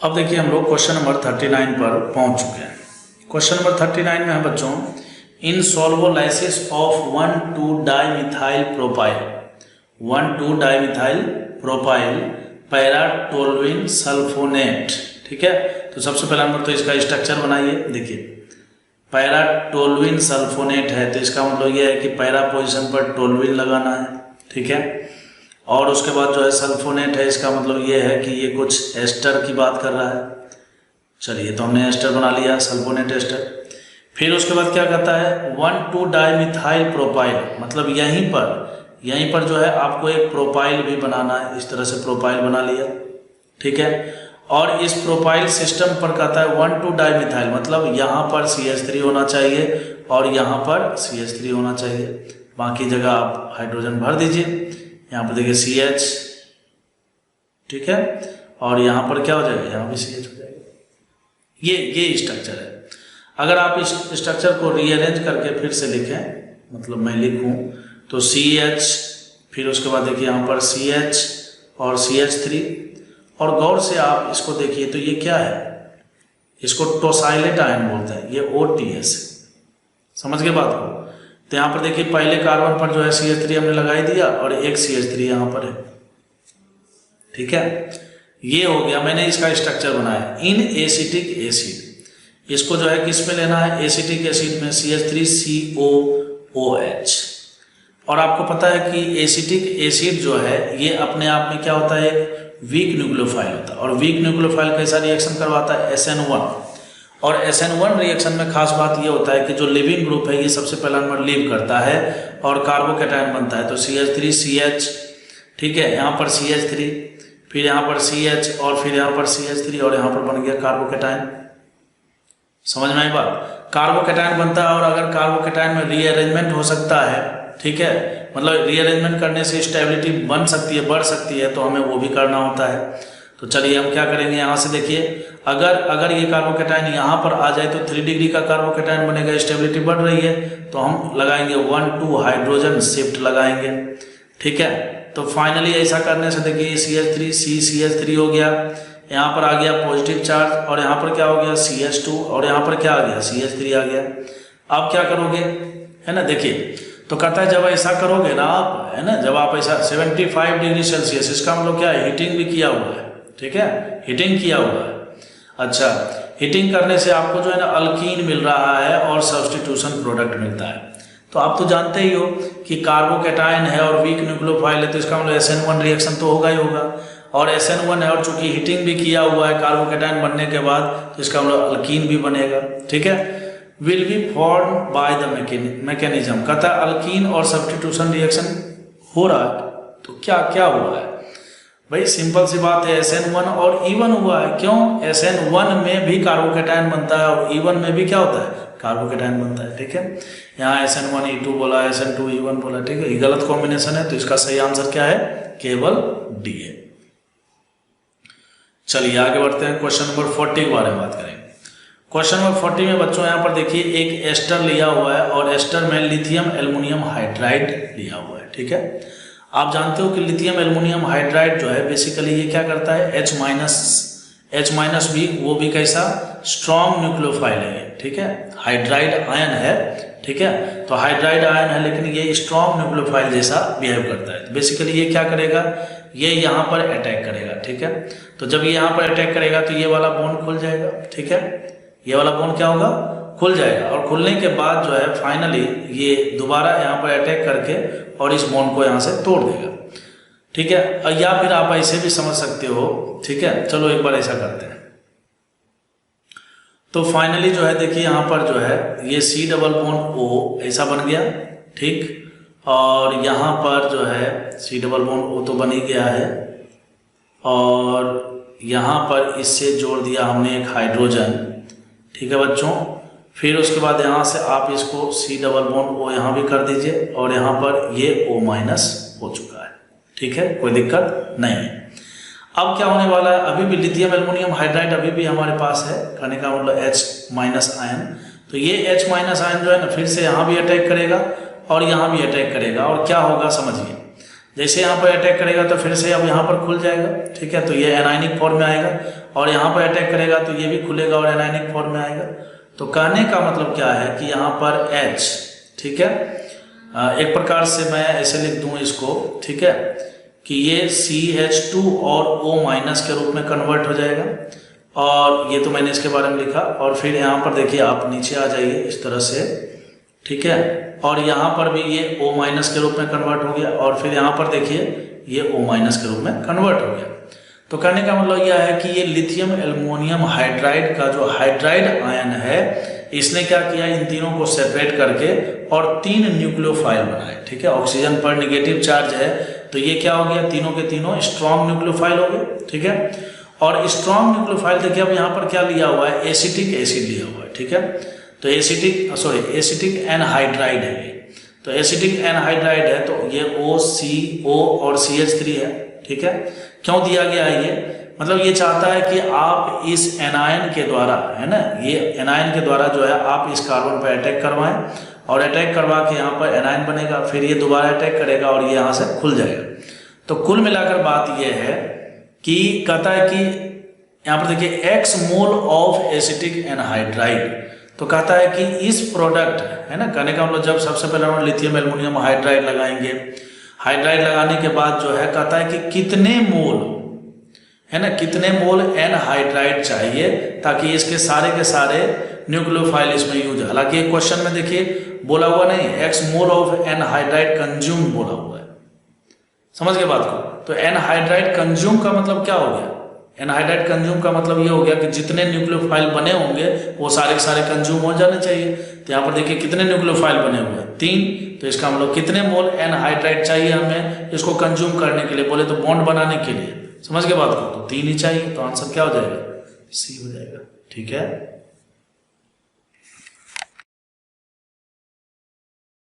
अब देखिए हम लोग क्वेश्चन नंबर 39 पर पहुंच चुके हैं। क्वेश्चन नंबर 39 में है बच्चों, इन सोल्वोलाइसिस of 1,2-डाइमिथाइल propyl 1,2-डाइमिथाइल propyl paratoluene sulfonate. ठीक है, तो सबसे पहला नंबर तो इसका स्ट्रक्चर बनाइए। देखिए पैराटोल्यूइन सल्फोनेट है तो इसका मतलब ये है कि पैरा पोजिशन पर टोल्यूइन लगाना है। ठीक है, और उसके बाद जो है सल्फोनेट है, इसका मतलब ये है कि ये कुछ एस्टर की बात कर रहा है। चलिए तो हमने एस्टर बना लिया, सल्फोनेट एस्टर। फिर उसके बाद क्या कहता है 1,2-डाइमिथाइल प्रोपाइल, मतलब यहीं पर जो है आपको एक प्रोपाइल भी बनाना है। इस तरह से प्रोपाइल बना लिया। ठीक है, और इस प्रोपाइल सिस्टम पर कहता है 1,2-डाइमिथाइल, मतलब यहाँ पर CH3 होना चाहिए और यहाँ पर CH3 होना चाहिए। बाकी जगह आप हाइड्रोजन भर दीजिए। यहाँ पर देखिए CH, ठीक है, और यहाँ पर क्या हो जाएगा, यहाँ भी CH हो जाएगा। ये स्ट्रक्चर है। अगर आप इस स्ट्रक्चर को रीअरेंज करके फिर से लिखें, मतलब मैं लिखूं तो CH, फिर उसके बाद देखिए यहाँ पर CH और CH3, और गौर से आप इसको देखिए तो ये क्या है, इसको टोसाइलेट आयन बोलते हैं, ये OTS। समझ गए बात को? तो यहाँ पर देखिए पहले कार्बन पर जो है CH3 हमने लगा ही दिया और एक CH3 यहाँ पर है। ठीक है, ये हो गया, मैंने इसका स्ट्रक्चर बनाया। इन एसिटिक एसिड, इसको जो है किस में लेना है, एसिटिक एसिड में CH3COOH। और आपको पता है कि एसिटिक एसिड जो है ये अपने आप में क्या होता है, एक वीक न्यूक्लियोफाइल होता है। और वीक न्यूक्लियोफाइल कैसा रिएक्शन करवाता है, SN1। और SN1 रिएक्शन में खास बात ये होता है कि जो लिविंग ग्रुप है ये सबसे पहला नंबर लीव करता है और कार्बोकैटायन बनता है। तो CH3CH, ठीक है, यहाँ पर CH3, फिर यहाँ पर CH और फिर यहाँ पर CH3 और यहाँ पर बन गया कार्बोकैटायन। समझ में आई बात? कार्बोकैटायन बनता है, और अगर कार्बोकैटायन में रीअरेंजमेंट हो सकता है, ठीक है, मतलब रीअरेंजमेंट करने से स्टेबिलिटी बन सकती है, बढ़ सकती है, तो हमें वो भी करना होता है। तो चलिए हम क्या करेंगे, यहाँ से देखिए अगर ये कार्बोकैटायन यहाँ पर आ जाए तो 3 डिग्री का कार्बोकैटायन बनेगा, स्टेबिलिटी बढ़ रही है, तो हम लगाएंगे 1,2 हाइड्रोजन शिफ्ट लगाएंगे। ठीक है, तो फाइनली ऐसा करने से देखिए CH3 हो गया, यहाँ पर आ गया पॉजिटिव चार्ज, और यहाँ पर क्या हो गया CH2, और यहाँ पर क्या आ गया CH3 आ गया। अब क्या करोगे, है ना, देखिए तो कहता है जब ऐसा करोगे ना आप, है ना, जब आप ऐसा 75 डिग्री सेल्सियस, इसका मतलब क्या है, हीटिंग भी किया हुआ है। ठीक है, हीटिंग किया हुआ है। अच्छा, हीटिंग करने से आपको जो है ना अल्कीन मिल रहा है और सब्स्टिट्यूशन प्रोडक्ट मिलता है। तो आप तो जानते ही हो कि कार्बोकैटायन है और वीक न्यूक्लियोफाइल है, तो इसका मतलब SN1 रिएक्शन तो होगा ही होगा, और SN1 है और चूंकि हीटिंग भी किया हुआ है कार्बोकैटायन बनने के बाद, तो इसका मतलब अल्कीन भी बनेगा। ठीक है, will be form by the mechanism, कहता है अल्कीन और सब्स्टिट्यूशन रिएक्शन हो रहा है। तो क्या क्या हुआ है भाई, सिंपल सी बात है, SN1 और E1 हुआ है। क्यों? SN1 में भी कार्बोकैटायन बनता है और E1 में भी क्या होता है, कार्बोकैटायन बनता है। ठीक है, यहाँ SN1E2 बोला, SN2E1 बोला, ठीक है, ये गलत कॉम्बिनेशन है, तो इसका सही आंसर क्या है, केवल D है। चलिए आगे बढ़ते हैं, क्वेश्चन नंबर 40 के बारे में बात करेंगे। क्वेश्चन नंबर 40 में बच्चों यहाँ पर देखिए एक एस्टर लिया हुआ है और एस्टर में लिथियम एल्युमिनियम हाइड्राइड लिया हुआ है। ठीक है, आप जानते हो कि लिथियम एल्युमिनियम हाइड्राइड जो है बेसिकली ये क्या करता है, H- भी, वो भी कैसा, स्ट्रॉन्ग न्यूक्लियोफाइल है। ठीक है, हाइड्राइड आयन है। ठीक है, तो हाइड्राइड आयन है लेकिन ये स्ट्रॉन्ग न्यूक्लियोफाइल जैसा बिहेव करता है। तो बेसिकली ये क्या करेगा, ये यहाँ पर अटैक करेगा। ठीक है, तो जब ये यहाँ पर अटैक करेगा तो ये वाला बॉन्ड खुल जाएगा। ठीक है, ये वाला बॉन्ड क्या होगा, खुल जाएगा, और खुलने के बाद जो है फाइनली ये दोबारा यहाँ पर अटैक करके और इस बॉन्ड को यहाँ से तोड़ देगा। ठीक है, या फिर आप ऐसे भी समझ सकते हो। ठीक है, चलो एक बार ऐसा करते हैं। तो फाइनली जो है देखिए यहाँ पर जो है ये C डबल बॉन्ड O ऐसा बन गया। ठीक, और यहाँ पर जो है C डबल बॉन्ड O तो बन ही गया है, और यहाँ पर इससे जोड़ दिया हमने एक हाइड्रोजन। ठीक है बच्चों, फिर उसके बाद यहाँ से आप इसको C डबल बॉन्ड O यहाँ भी कर दीजिए, और यहाँ पर ये O माइनस हो चुका है। ठीक है, कोई दिक्कत नहीं है। अब क्या होने वाला है, अभी भी लिथियम एल्युमिनियम हाइड्राइड अभी भी हमारे पास है, कहने का मतलब H- आयन। तो ये H- आयन जो है ना फिर से यहाँ भी अटैक करेगा और यहाँ भी अटैक करेगा, और क्या होगा समझिए, जैसे यहाँ पर अटैक करेगा तो फिर से अब यहाँ पर खुल जाएगा, ठीक है, तो ये एनायनिक फॉर्म में आएगा, और यहाँ पर अटैक करेगा तो ये भी खुलेगा और एनायनिक फॉर्म में आएगा। तो कहने का मतलब क्या है कि यहाँ पर H, ठीक है, एक प्रकार से मैं ऐसे लिख दूँ इसको, ठीक है, कि ये CH2 और O- के रूप में कन्वर्ट हो जाएगा, और ये तो मैंने इसके बारे में लिखा। और फिर यहाँ पर देखिए आप नीचे आ जाइए इस तरह से, ठीक है, और यहाँ पर भी ये O- के रूप में कन्वर्ट हो गया, और फिर यहाँ पर देखिए ये O- के रूप में कन्वर्ट हो गया। तो कहने का मतलब यह है कि ये लिथियम एल्युमिनियम हाइड्राइड का जो हाइड्राइड आयन है, इसने क्या किया, इन तीनों को सेपरेट करके और 3 न्यूक्लियोफाइल बनाए, ठीक है। ऑक्सीजन पर निगेटिव चार्ज है तो ये क्या हो गया, तीनों के तीनों स्ट्रॉन्ग न्यूक्लियोफाइल हो गए, ठीक है। और स्ट्रॉन्ग न्यूक्लियोफाइल देखिए अब यहाँ पर क्या लिया हुआ है, एसिटिक एसिड लिया हुआ है, ठीक है। तो एसिटिक एनहाइड्राइड है ये, तो एसिटिक एनहाइड्राइड है तो ये OCO और CH3 है, ठीक है। क्यों दिया गया है ये, मतलब ये चाहता है कि आप इस एनायन के द्वारा, है ना, ये एनायन के द्वारा जो है आप इस कार्बन पर अटैक करवाएं, और अटैक करवा के यहाँ पर एनायन बनेगा, फिर ये दोबारा अटैक करेगा और ये यहाँ से खुल जाएगा। तो कुल मिलाकर बात ये है कि कहता है कि यहाँ पर देखिए X mole of acetic anhydride, तो कहता है कि इस प्रोडक्ट, है ना, कहने का मतलब जब सबसे पहले हम लिथियम एल्युमिनियम हाइड्राइड लगाएंगे, हाइड्राइड लगाने के बाद जो है कहता है कि कितने मोल, है ना, कितने मोल एनहाइड्राइड चाहिए ताकि इसके सारे के सारे न्यूक्लियोफाइल इसमें यूज है। हालांकि एक क्वेश्चन में देखिए बोला हुआ नहीं, X mole of anhydride consume बोला हुआ है, समझ गए बात को। तो एनहाइड्राइड कंज्यूम का मतलब क्या हो गया, एनहाइड्राइड कंज्यूम का मतलब ये हो गया कि जितने न्यूक्लियोफाइल बने होंगे वो सारे के सारे कंज्यूम हो जाने चाहिए। तो यहाँ पर देखिए कितने न्यूक्लियोफाइल बने हुए हैं, 3, तो इसका मतलब कितने मोल एनहाइड्राइड चाहिए हमें इसको कंज्यूम करने के लिए, बोले तो बॉन्ड बनाने के लिए, समझ गए बात को, तो 3 ही चाहिए। तो आंसर क्या हो जाएगा, C हो जाएगा, ठीक है।